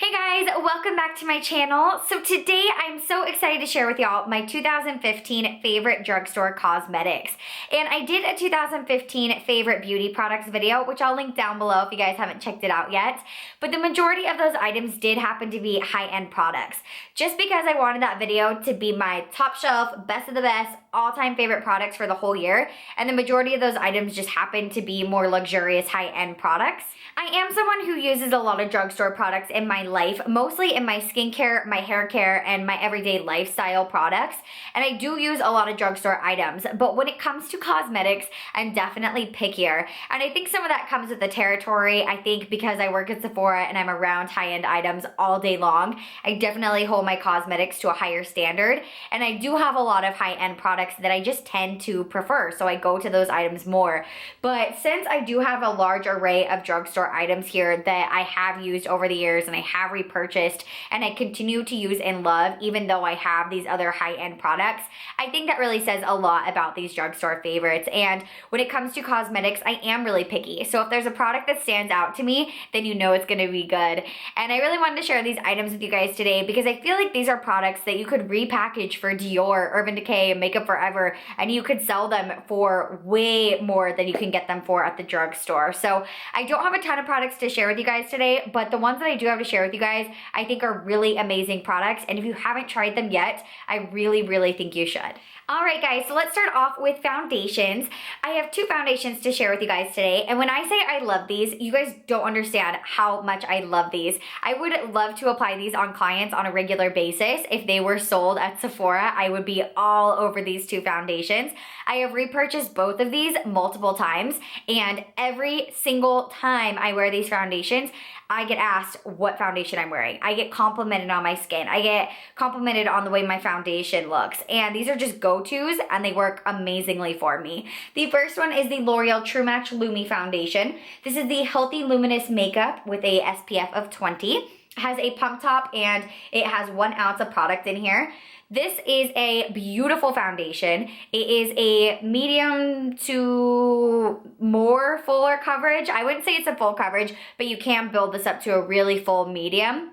Hey guys, welcome back to my channel. So today I'm so excited to share with y'all my 2015 favorite drugstore cosmetics. And I did a 2015 favorite beauty products video, which I'll link down below if you guys haven't checked it out yet. But the majority of those items did happen to be high-end products. Just because I wanted that video to be my top shelf, best of the best, all-time favorite products for the whole year. And the majority of those items just happen to be more luxurious high-end products. I am someone who uses a lot of drugstore products in my life, mostly in my skincare, my hair care, and my everyday lifestyle products. And I do use a lot of drugstore items, but when it comes to cosmetics, I'm definitely pickier. And I think some of that comes with the territory. I think because I work at Sephora and I'm around high-end items all day long, I definitely hold my cosmetics to a higher standard. And I do have a lot of high-end products that I just tend to prefer, so I go to those items more. But since I do have a large array of drugstore items here that I have used over the years and I have repurchased and I continue to use and love even though I have these other high-end products, I think that really says a lot about these drugstore favorites. And when it comes to cosmetics, I am really picky. So if there's a product that stands out to me, then you know it's gonna be good. And I really wanted to share these items with you guys today because I feel like these are products that you could repackage for Dior, Urban Decay, Makeup Forever, and you could sell them for way more than you can get them for at the drugstore. So I don't have a ton of products to share with you guys today, but the ones that I do have to share with you guys, I think are really amazing products. And if you haven't tried them yet, I really think you should. All right, guys, so let's start off with foundations. I have two foundations to share with you guys today. And when I say I love these, you guys don't understand how much I love these. I would love to apply these on clients on a regular basis. If they were sold at Sephora, I would be all over these two foundations. I have repurchased both of these multiple times, and every single time I wear these foundations, I get asked what foundation I'm wearing. I get complimented on my skin. I get complimented on the way my foundation looks. And these are just go-tos and they work amazingly for me. The first one is the L'Oreal True Match Lumi Foundation. This is the Healthy Luminous Makeup with a SPF of 20. It has a pump top and it has 1 ounce of product in here. This is a beautiful foundation. It is a medium to more fuller coverage. I wouldn't say it's a full coverage, but you can build this up to a really full medium.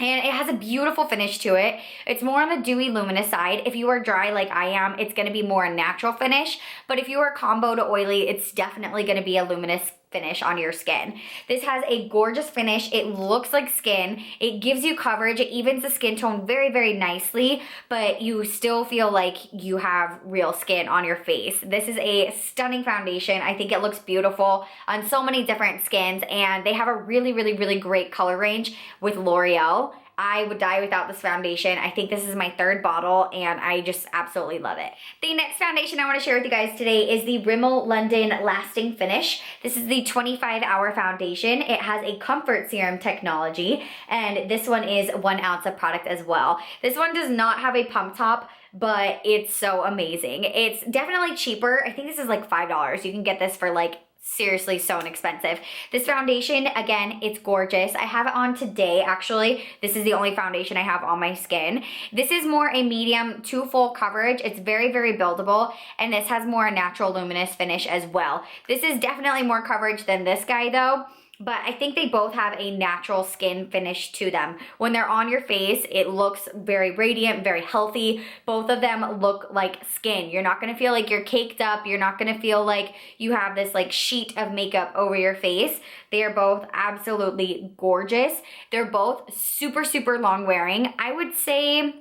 And it has a beautiful finish to it. It's more on the dewy luminous side. If you are dry like I am, it's gonna be more a natural finish. But if you are combo to oily, it's definitely gonna be a luminous finish on your skin. This has a gorgeous finish. It looks like skin. It gives you coverage. It evens the skin tone very nicely, but you still feel like you have real skin on your face. This is a stunning foundation. I think it looks beautiful on so many different skins, and they have a really great color range with L'Oreal. I would die without this foundation. I think this is my third bottle and I just absolutely love it. The next foundation I want to share with you guys today is the Rimmel London Lasting Finish. This is the 25-hour foundation. It has a comfort serum technology, and this one is 1 ounce of product as well. This one does not have a pump top, but it's so amazing. It's definitely cheaper. I think this is like $5. You can get this for like seriously so inexpensive. This foundation, again, it's gorgeous. I have it on today, actually. This is the only foundation I have on my skin. This is more a medium to full coverage. It's very buildable, and this has more a natural luminous finish as well. This is definitely more coverage than this guy though, but I think they both have a natural skin finish to them. When they're on your face, it looks very radiant, very healthy. Both of them look like skin. You're not gonna feel like you're caked up. You're not gonna feel like you have this like sheet of makeup over your face. They are both absolutely gorgeous. They're both super long wearing. I would say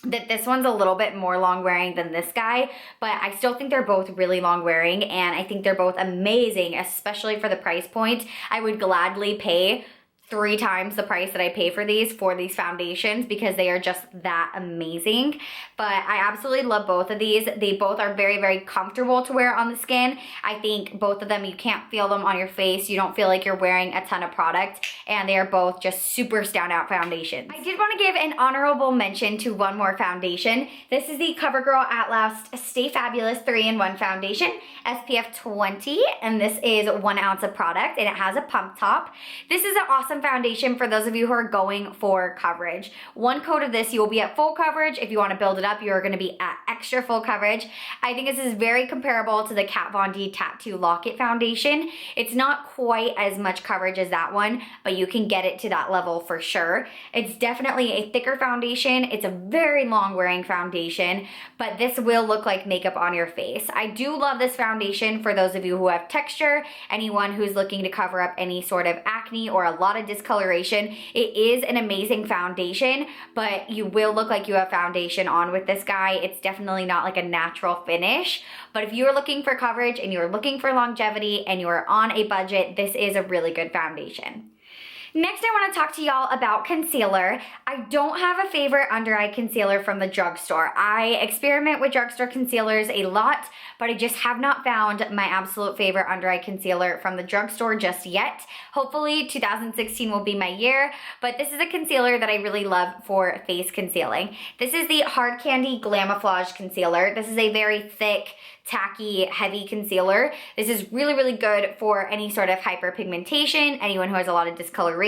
that this one's a little bit more long wearing than this guy, but I still think they're both really long wearing, and I think they're both amazing, especially for the price point. I would gladly pay 3 times the price that I pay for these foundations because they are just that amazing. But I absolutely love both of these. They both are very comfortable to wear on the skin. I think both of them, you can't feel them on your face. You don't feel like you're wearing a ton of product, and they are both just super standout foundations. I did want to give an honorable mention to one more foundation. This is the CoverGirl Outlast Stay Fabulous 3-in-1 Foundation, SPF 20, and this is 1 ounce of product, and it has a pump top. This is an awesome awesome foundation for those of you who are going for coverage. One coat of this, you will be at full coverage. If you want to build it up, you're going to be at extra full coverage. I think this is very comparable to the Kat Von D Tattoo Lock-It foundation. It's not quite as much coverage as that one, but you can get it to that level for sure. It's definitely a thicker foundation. It's a very long wearing foundation, but this will look like makeup on your face. I do love this foundation for those of you who have texture, anyone who's looking to cover up any sort of acne or a lot of discoloration. It is an amazing foundation, but you will look like you have foundation on with this guy. It's definitely not like a natural finish, but if you're looking for coverage and you're looking for longevity and you're on a budget, this is a really good foundation. Next, I want to talk to y'all about concealer. I don't have a favorite under eye concealer from the drugstore. I experiment with drugstore concealers a lot, but I just have not found my absolute favorite under eye concealer from the drugstore just yet. Hopefully 2016 will be my year, but this is a concealer that I really love for face concealing. This is the Hard Candy Glamouflage Concealer. This is a very thick, tacky, heavy concealer. This is really, really good for any sort of hyperpigmentation, anyone who has a lot of discoloration,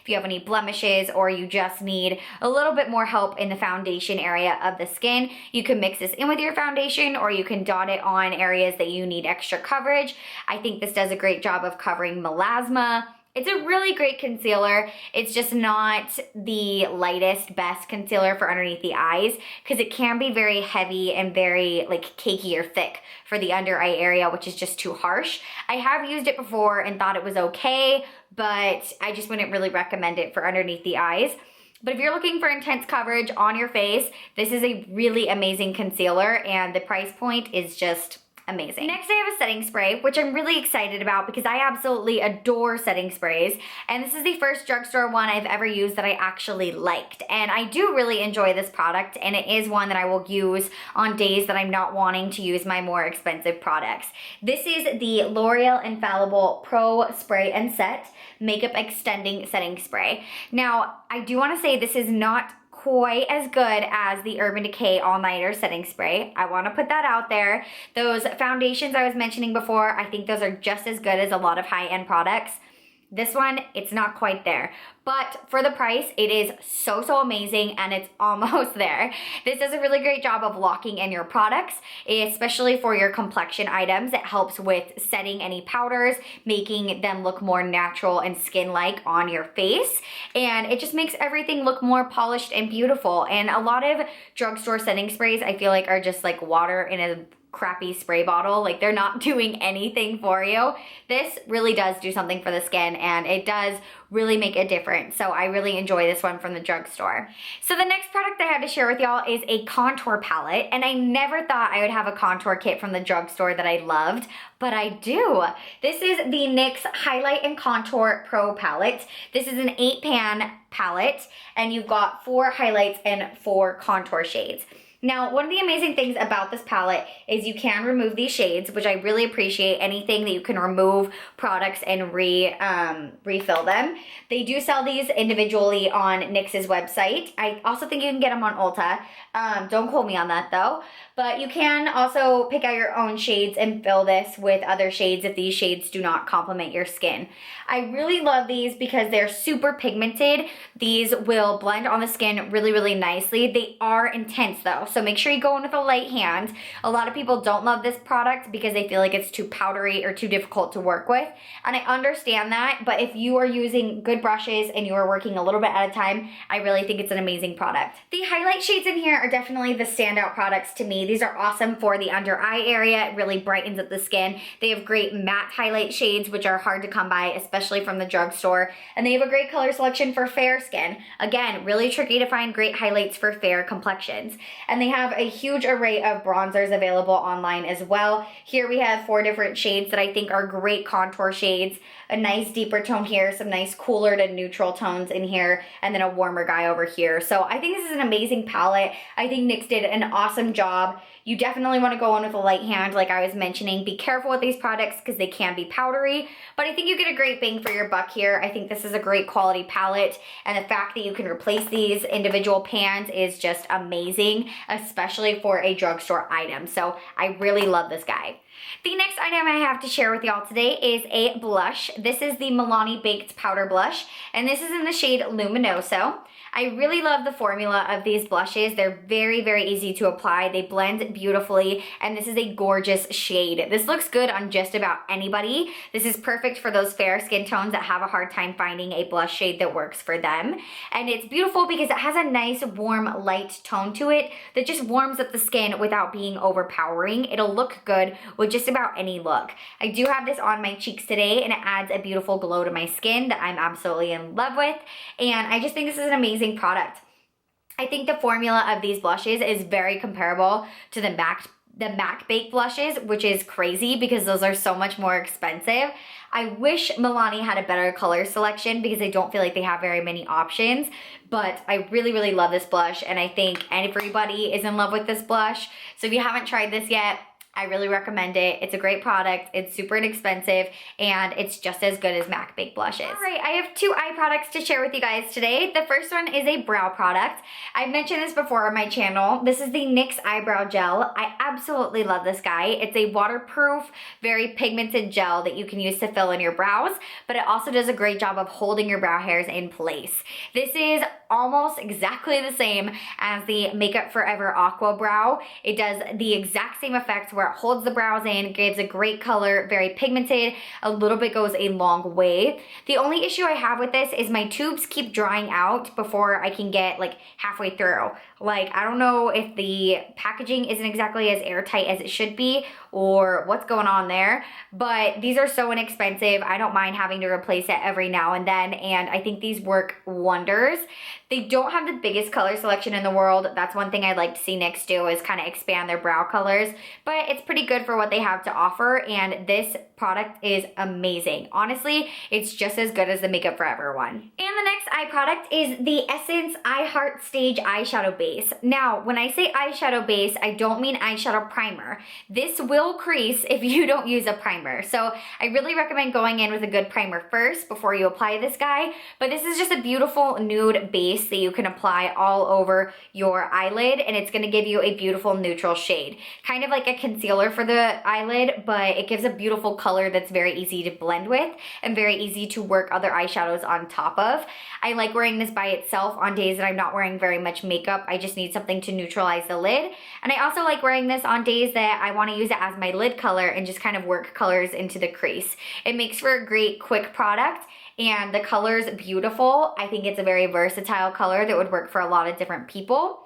if you have any blemishes, or you just need a little bit more help in the foundation area of the skin. You can mix this in with your foundation, or you can dot it on areas that you need extra coverage. I think this does a great job of covering melasma. It's a really great concealer. It's just not the lightest, best concealer for underneath the eyes because it can be very heavy and very like cakey or thick for the under eye area, which is just too harsh. I have used it before and thought it was okay, but I just wouldn't really recommend it for underneath the eyes. But if you're looking for intense coverage on your face, this is a really amazing concealer and the price point is just amazing. Next, I have a setting spray, which I'm really excited about because I absolutely adore setting sprays. And this is the first drugstore one I've ever used that I actually liked. And I do really enjoy this product, and it is one that I will use on days that I'm not wanting to use my more expensive products. This is the L'Oreal Infallible Pro Spray and Set Makeup Extending Setting Spray. Now, I do want to say this is not quite as good as the Urban Decay All Nighter Setting Spray. I want to put that out there. Those foundations I was mentioning before, I think those are just as good as a lot of high-end products. This one, it's not quite there. But for the price, it is so, so amazing, and it's almost there. This does a really great job of locking in your products, especially for your complexion items. It helps with setting any powders, making them look more natural and skin-like on your face. And it just makes everything look more polished and beautiful. And a lot of drugstore setting sprays, I feel like, are just like water in a crappy spray bottle. Like, they're not doing anything for you. This really does do something for the skin, and it does really make a difference. So I really enjoy this one from the drugstore. So the next product I had to share with y'all is a contour palette, and I never thought I would have a contour kit from the drugstore that I loved, but I do. This is the NYX Highlight and Contour Pro Palette. This is an 8-pan palette, and you've got 4 highlights and 4 contour shades. Now, one of the amazing things about this palette is you can remove these shades, which I really appreciate. Anything that you can remove products and refill them. They do sell these individually on NYX's website. I also think you can get them on Ulta. Don't quote me on that though. But you can also pick out your own shades and fill this with other shades if these shades do not complement your skin. I really love these because they're super pigmented. These will blend on the skin really, really nicely. They are intense though, so make sure you go in with a light hand. A lot of people don't love this product because they feel like it's too powdery or too difficult to work with, and I understand that, but if you are using good brushes and you are working a little bit at a time, I really think it's an amazing product. The highlight shades in here are definitely the standout products to me. These are awesome for the under eye area. It really brightens up the skin. They have great matte highlight shades, which are hard to come by, especially from the drugstore. And they have a great color selection for fair skin. Again, really tricky to find great highlights for fair complexions. And they have a huge array of bronzers available online as well. Here we have 4 different shades that I think are great contour shades. A nice deeper tone here, some nice cooler to neutral tones in here, and then a warmer guy over here. So I think this is an amazing palette. I think NYX did an awesome job. You definitely want to go in with a light hand, like I was mentioning. Be careful with these products because they can be powdery, but I think you get a great bang for your buck here. I think this is a great quality palette, and the fact that you can replace these individual pans is just amazing, especially for a drugstore item. So I really love this guy. The next item I have to share with y'all today is a blush. This is the Milani Baked Powder Blush, and this is in the shade Luminoso. I really love the formula of these blushes. They're very, very easy to apply. They blend beautifully, and this is a gorgeous shade. This looks good on just about anybody. This is perfect for those fair skin tones that have a hard time finding a blush shade that works for them. And it's beautiful because it has a nice, warm, light tone to it that just warms up the skin without being overpowering. It'll look good with just about any look. I do have this on my cheeks today, and it adds a beautiful glow to my skin that I'm absolutely in love with. And I just think this is an amazing product. I think the formula of these blushes is very comparable to the MAC Baked blushes, which is crazy because those are so much more expensive. I wish Milani had a better color selection because I don't feel like they have very many options, but I really, really love this blush, and I think everybody is in love with this blush. So if you haven't tried this yet, I really recommend it. It's a great product. It's super inexpensive, and it's just as good as MAC Baked blushes. All right, I have two eye products to share with you guys today. The first one is a brow product. I've mentioned this before on my channel. This is the NYX Eyebrow Gel. I absolutely love this guy. It's a waterproof, very pigmented gel that you can use to fill in your brows, but it also does a great job of holding your brow hairs in place. This is almost exactly the same as the Makeup Forever Aqua Brow. It does the exact same effect where it holds the brows in, gives a great color, very pigmented, a little bit goes a long way. The only issue I have with this is my tubes keep drying out before I can get like halfway through. Like, I don't know if the packaging isn't exactly as airtight as it should be or what's going on there, but these are so inexpensive. I don't mind having to replace it every now and then, and I think these work wonders. They don't have the biggest color selection in the world. That's one thing I'd like to see NYX do, is kind of expand their brow colors, but it's pretty good for what they have to offer, and this product is amazing. Honestly, it's just as good as the Makeup Forever one. And the next eye product is the Essence I Heart Stage Eyeshadow Base. Now, when I say eyeshadow base, I don't mean eyeshadow primer. This will crease if you don't use a primer. So I really recommend going in with a good primer first before you apply this guy, but this is just a beautiful nude base that you can apply all over your eyelid, and it's gonna give you a beautiful neutral shade. Kind of like a concealer for the eyelid, but it gives a beautiful color that's very easy to blend with and very easy to work other eyeshadows on top of. I like wearing this by itself on days that I'm not wearing very much makeup. I just need something to neutralize the lid. And I also like wearing this on days that I wanna use it as my lid color and just kind of work colors into the crease. It makes for a great quick product, and the color's beautiful. I think it's a very versatile color that would work for a lot of different people.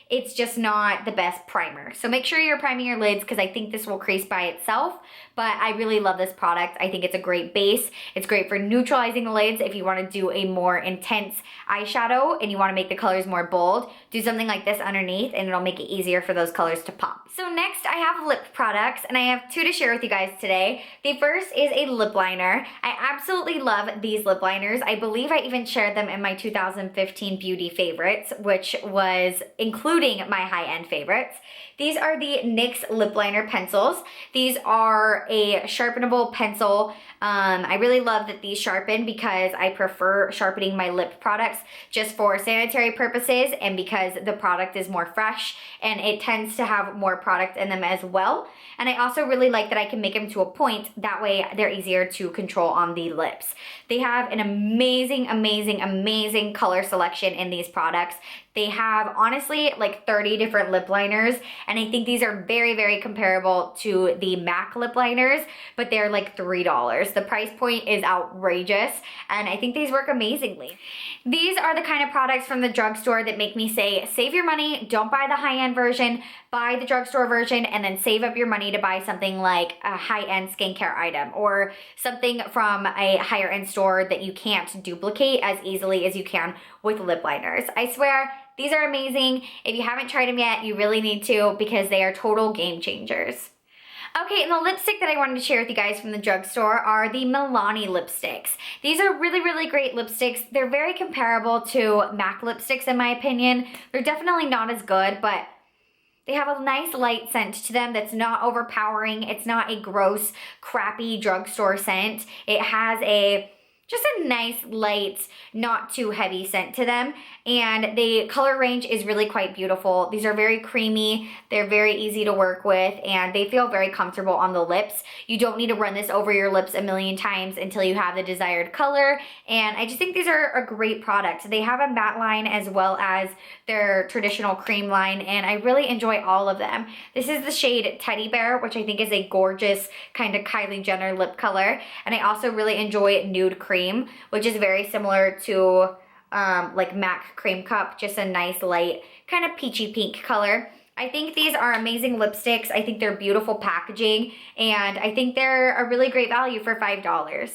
It's just not the best primer. So make sure you're priming your lids, because I think this will crease by itself, but I really love this product. I think it's a great base. It's great for neutralizing the lids if you wanna do a more intense eyeshadow and you wanna make the colors more bold. Do something like this underneath and it'll make it easier for those colors to pop. So next I have lip products, and I have two to share with you guys today. The first is a lip liner. I absolutely love these lip liners. I believe I even shared them in my 2015 beauty favorites, which was including my high-end favorites. These are the NYX lip liner pencils. These are a sharpenable pencil. I really love that these sharpen because I prefer sharpening my lip products just for sanitary purposes and because the product is more fresh and it tends to have more product in them as well. And I also really like that I can make them to a point. That way they're easier to control on the lips. They have an amazing, amazing, amazing color selection in these products. They have honestly like 30 different lip liners, and I think these are very, very comparable to the MAC lip liners, but they're like $3. The price point is outrageous, and I think these work amazingly. These are the kind of products from the drugstore that make me say, save your money, don't buy the high-end version, buy the drugstore version, and then save up your money to buy something like a high-end skincare item or something from a higher-end store that you can't duplicate as easily as you can with lip liners. I swear, these are amazing. If you haven't tried them yet, you really need to, because they are total game changers. Okay, and the lipstick that I wanted to share with you guys from the drugstore are the Milani lipsticks. These are really, really great lipsticks. They're very comparable to MAC lipsticks in my opinion. They're definitely not as good, but they have a nice light scent to them that's not overpowering. It's not a gross, crappy drugstore scent. It has a just a nice, light, not too heavy scent to them. And the color range is really quite beautiful. These are very creamy, they're very easy to work with, and they feel very comfortable on the lips. You don't need to run this over your lips a million times until you have the desired color. And I just think these are a great product. They have a matte line as well as their traditional cream line, and I really enjoy all of them. This is the shade Teddy Bear, which I think is a gorgeous kind of Kylie Jenner lip color. And I also really enjoy Nude Cream, which is very similar to like MAC Cream Cup, just a nice light kind of peachy pink color. I think these are amazing lipsticks. I think they're beautiful packaging, and I think they're a really great value for $5.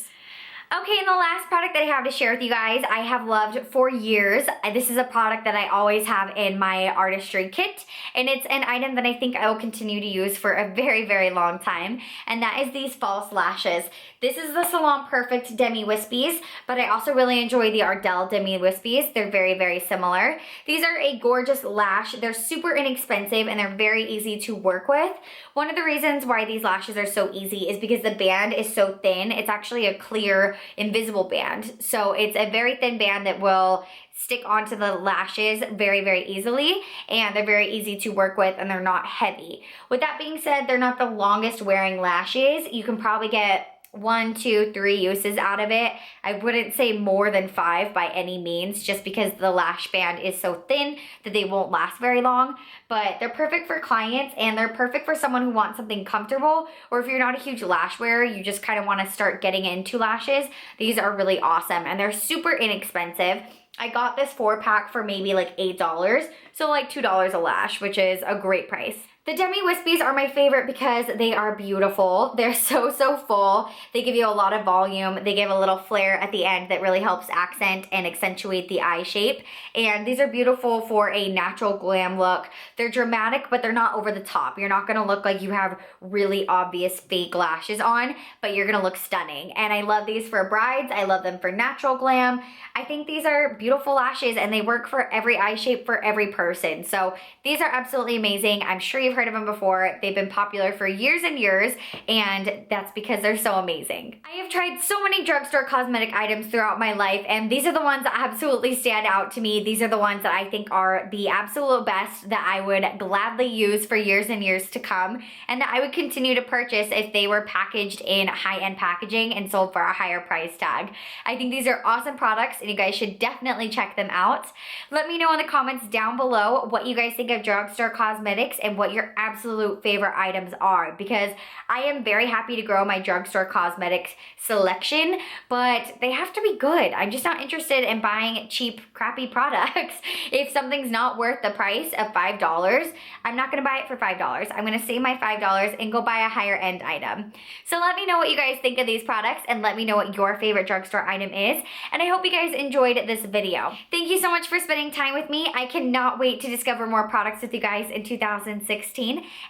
Okay, and the last product that I have to share with you guys, I have loved for years. This is a product that I always have in my artistry kit, and it's an item that I think I will continue to use for a very, very long time, and that is these false lashes. This is the Salon Perfect Demi Wispies, but I also really enjoy the Ardell Demi Wispies. They're very, very similar. These are a gorgeous lash. They're super inexpensive, and they're very easy to work with. One of the reasons why these lashes are so easy is because the band is so thin. It's actually a clear invisible band. So it's a very thin band that will stick onto the lashes very, very easily, and they're very easy to work with, and they're not heavy. With that being said, they're not the longest wearing lashes. You can probably get 1, 2, 3 uses out of it. I wouldn't say more than 5 by any means, just because the lash band is so thin that they won't last very long. But they're perfect for clients, and they're perfect for someone who wants something comfortable, or if you're not a huge lash wearer, you just kind of want to start getting into lashes. These are really awesome, and they're super inexpensive. I got this 4-pack for maybe like $8, so like $2 a lash, which is a great price. The Demi Wispies are my favorite because they are beautiful. They're so, so full. They give you a lot of volume. They give a little flare at the end that really helps accent and accentuate the eye shape. And these are beautiful for a natural glam look. They're dramatic, but they're not over the top. You're not gonna look like you have really obvious fake lashes on, but you're gonna look stunning. And I love these for brides. I love them for natural glam. I think these are beautiful lashes, and they work for every eye shape for every person. So these are absolutely amazing. I'm sure you've heard of them before. They've been popular for years and years, and that's because they're so amazing. I have tried so many drugstore cosmetic items throughout my life, and these are the ones that absolutely stand out to me. These are the ones that I think are the absolute best, that I would gladly use for years and years to come, and that I would continue to purchase if they were packaged in high-end packaging and sold for a higher price tag. I think these are awesome products, and you guys should definitely check them out. Let me know in the comments down below what you guys think of drugstore cosmetics and what your absolute favorite items are, because I am very happy to grow my drugstore cosmetics selection, but they have to be good. I'm just not interested in buying cheap, crappy products. If something's not worth the price of $5, I'm not gonna buy it for $5. I'm gonna save my $5 and go buy a higher end item. So let me know what you guys think of these products, and let me know what your favorite drugstore item is, and I hope you guys enjoyed this video. Thank you so much for spending time with me. I cannot wait to discover more products with you guys in 2016,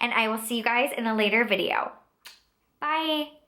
and I will see you guys in a later video. Bye!